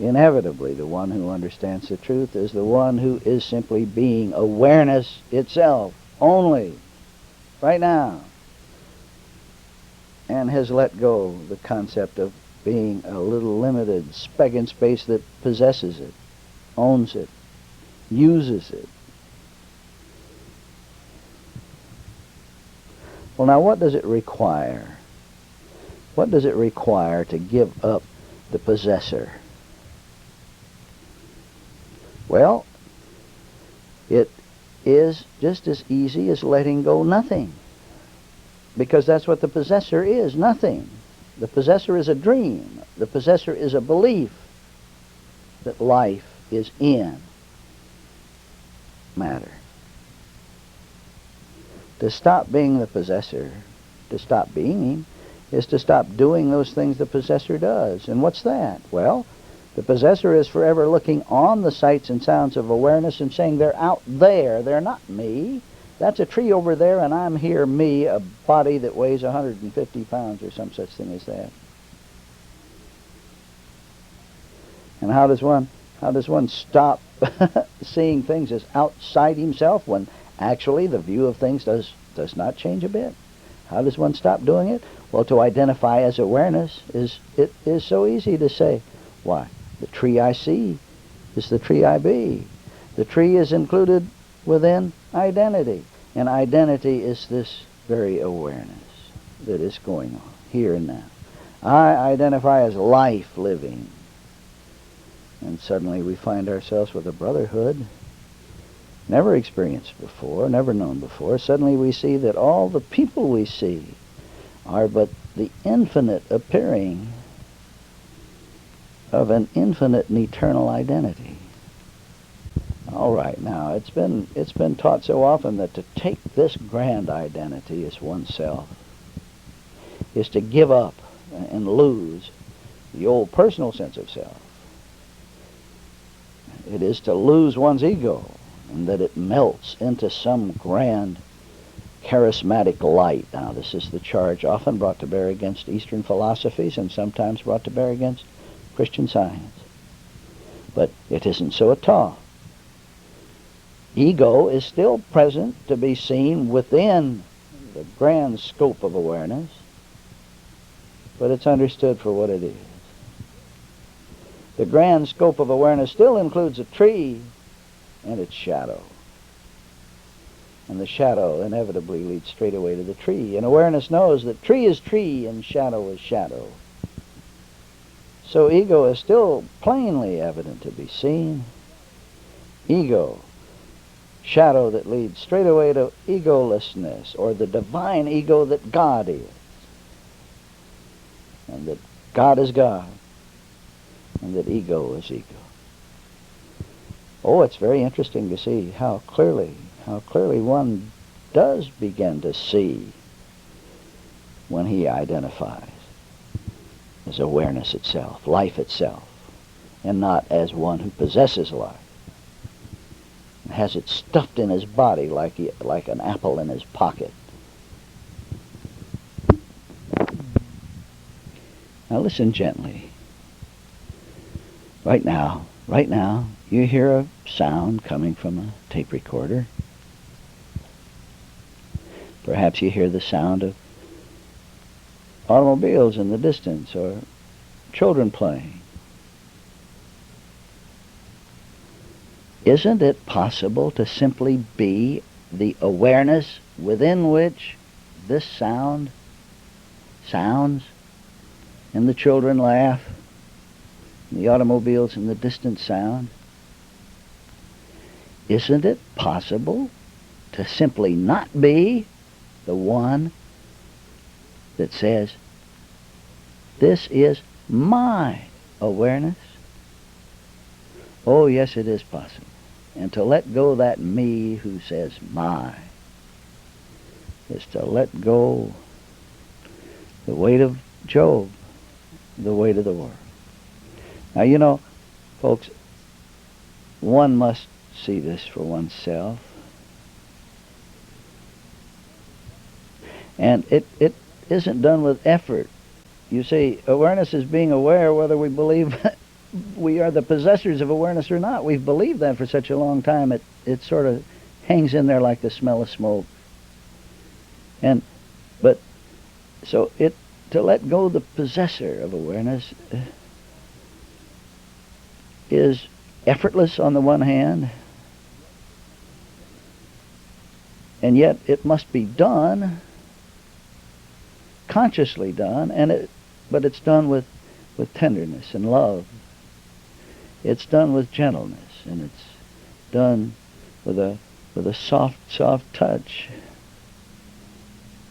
Inevitably, the one who understands the truth is the one who is simply being awareness itself, only, right now, and has let go the concept of being a little limited speck in space that possesses it, owns it, uses it. Well, now, what does it require? What does it require to give up the possessor? Well, it is just as easy as letting go nothing, because that's what the possessor is, nothing. The possessor is a dream. The possessor is a belief that life is in matter. To stop being the possessor, to stop being him, is to stop doing those things the possessor does. And what's that? Well, the possessor is forever looking on the sights and sounds of awareness and saying, they're out there, they're not me. That's a tree over there, and I'm here, me, a body that weighs 150 pounds or some such thing as that. And how does one stop seeing things as outside himself when actually the view of things does not change a bit? How does one stop doing it? Well, to identify as awareness is so easy to say. Why? The tree I see is the tree I be. The tree is included within identity. And identity is this very awareness that is going on here and now. I identify as life living. And suddenly we find ourselves with a brotherhood never experienced before, never known before. Suddenly we see that all the people we see are but the infinite appearing of an infinite and eternal identity. All right, now it's been taught so often that to take this grand identity as oneself is to give up and lose the old personal sense of self. It is to lose one's ego, and that it melts into some grand charismatic light. Now, this is the charge often brought to bear against Eastern philosophies and sometimes brought to bear against Christian Science. But it isn't so at all. Ego is still present to be seen within the grand scope of awareness, but it's understood for what it is. The grand scope of awareness still includes a tree and its shadow. And the shadow inevitably leads straight away to the tree. And awareness knows that tree is tree and shadow is shadow. So ego is still plainly evident to be seen. Ego, shadow that leads straight away to egolessness, or the divine ego that God is. And that God is God. And that ego is ego. Oh, it's very interesting to see how clearly one does begin to see when he identifies as awareness itself, life itself, and not as one who possesses life and has it stuffed in his body like an apple in his pocket. Now listen gently. Right now, you hear a sound coming from a tape recorder. Perhaps you hear the sound of automobiles in the distance or children playing. Isn't it possible to simply be the awareness within which this sounds and the children laugh and the automobiles in the distance sound? Isn't it possible to simply not be the one that says, this is my awareness? Oh, yes, it is possible. And to let go that me who says my is to let go the weight of Job, the weight of the world. Now, you know, folks, one must see this for oneself. And it isn't done with effort. You see, awareness is being aware whether we believe we are the possessors of awareness or not. We've believed that for such a long time. It sort of hangs in there like the smell of smoke. But so to let go the possessor of awareness is effortless on the one hand, and yet it must be done, consciously done, but it's done with tenderness and love. It's done with gentleness, and it's done with a soft touch.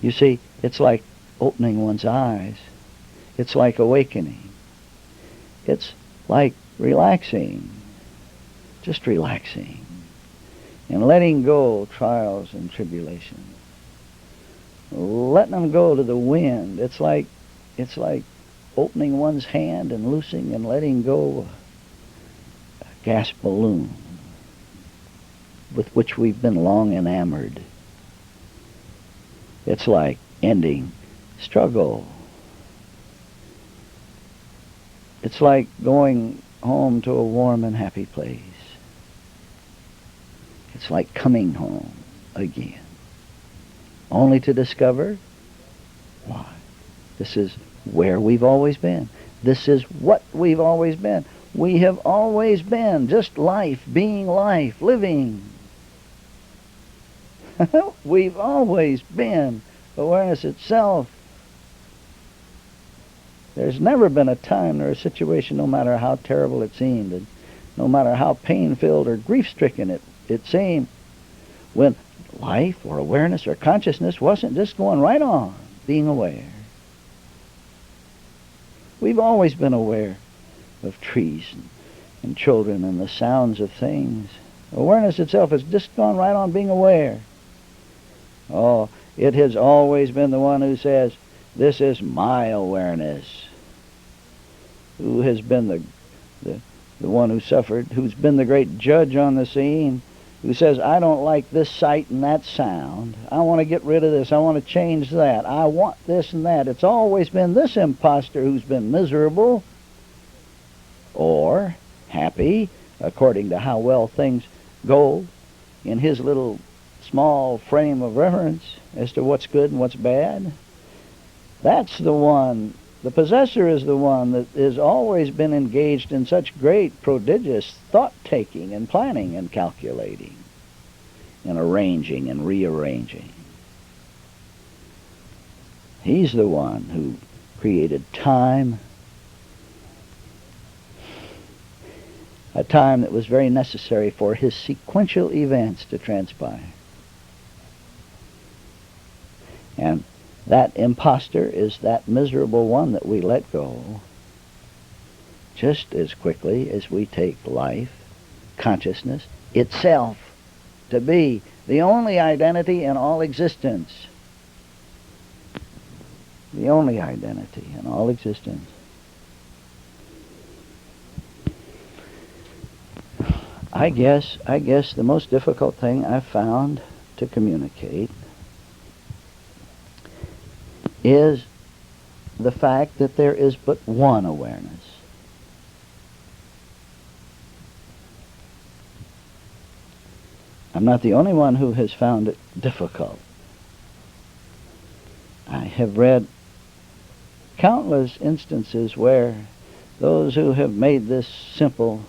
You see, it's like opening one's eyes. It's like awakening. It's like relaxing, just relaxing, and letting go trials and tribulations. Letting them go to the wind. It's like opening one's hand and loosing and letting go a gas balloon with which we've been long enamored. It's like ending struggle. It's like going home to a warm and happy place. It's like coming home again, only to discover, why, this is where we've always been. This is what we've always been. We have always been just life, being life, living. We've always been awareness itself. There's never been a time or a situation, no matter how terrible it seemed, and no matter how pain-filled or grief-stricken it seemed, when life or awareness or consciousness wasn't just going right on, being aware. We've always been aware of trees and children and the sounds of things. Awareness itself has just gone right on being aware. Oh, it has always been the one who says, this is my awareness. Who has been the one who suffered, who's been the great judge on the scene, who says, I don't like this sight and that sound. I want to get rid of this. I want to change that. I want this and that. It's always been this imposter who's been miserable or happy, according to how well things go in his little small frame of reference as to what's good and what's bad. That's the one. The possessor is the one that has always been engaged in such great, prodigious thought-taking and planning and calculating and arranging and rearranging. He's the one who created time, a time that was very necessary for his sequential events to transpire. And that imposter is that miserable one that we let go just as quickly as we take life, consciousness itself, to be the only identity in all existence. The only identity in all existence. I guess the most difficult thing I've found to communicate is the fact that there is but one awareness. I'm not the only one who has found it difficult. I have read countless instances where those who have made this simple,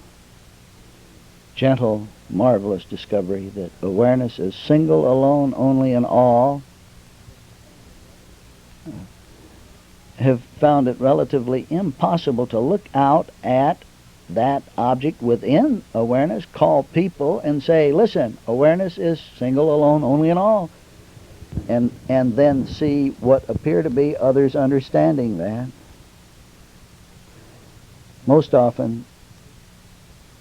gentle, marvelous discovery that awareness is single, alone, only, and all, have found it relatively impossible to look out at that object within awareness, call people and say, listen, awareness is single, alone, only, and all. And then see what appear to be others understanding that. Most often,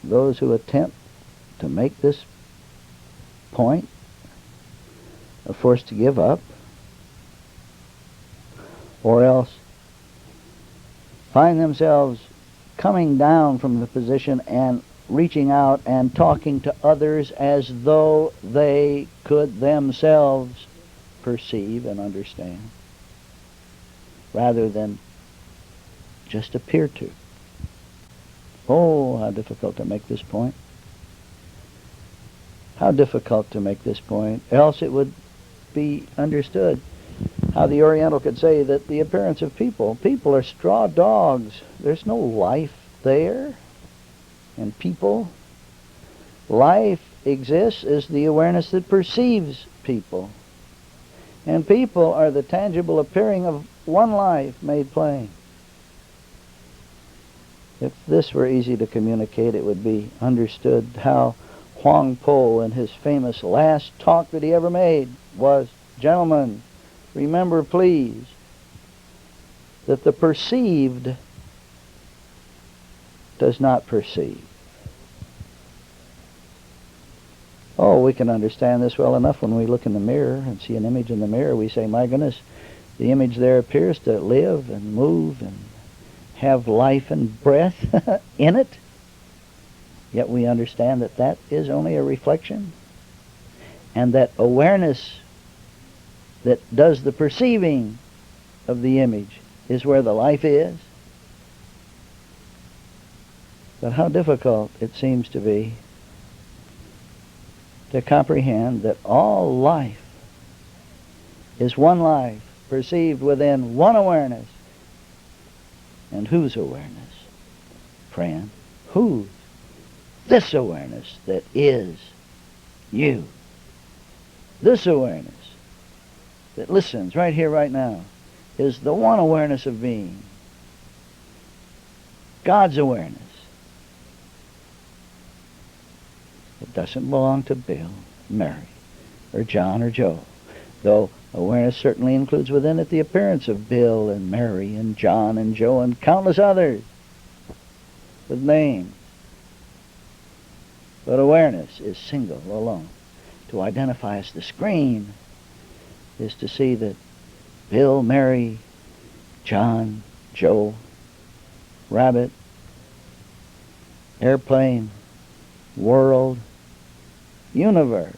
those who attempt to make this point are forced to give up, or else find themselves coming down from the position and reaching out and talking to others as though they could themselves perceive and understand, rather than just appear to. Oh, how difficult to make this point. How difficult to make this point. Else it would be understood how the Oriental could say that the appearance of people are straw dogs. There's no life there. And people, life exists as the awareness that perceives people. And people are the tangible appearing of one life made plain. If this were easy to communicate, it would be understood how Huang Po, in his famous last talk that he ever made, was, "Gentlemen, remember please that the perceived does not perceive." Oh, we can understand this well enough when we look in the mirror and see an image in the mirror. We say, my goodness, the image there appears to live and move and have life and breath in it. Yet we understand that that is only a reflection, and that awareness that does the perceiving of the image is where the life is. But how difficult it seems to be to comprehend that all life is one life perceived within one awareness. And whose awareness, friend? Whose? This awareness that is you. This awareness that listens right here, right now, is the one awareness of being. God's awareness. It doesn't belong to Bill, Mary, or John, or Joe, though awareness certainly includes within it the appearance of Bill and Mary and John and Joe and countless others with names. But awareness is single, alone. To identify as the screen is to see that Bill, Mary, John, Joe, rabbit, airplane, world, universe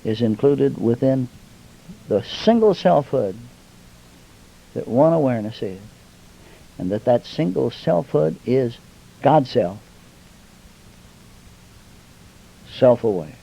is included within the single selfhood that one awareness is, and that single selfhood is God self, self-aware.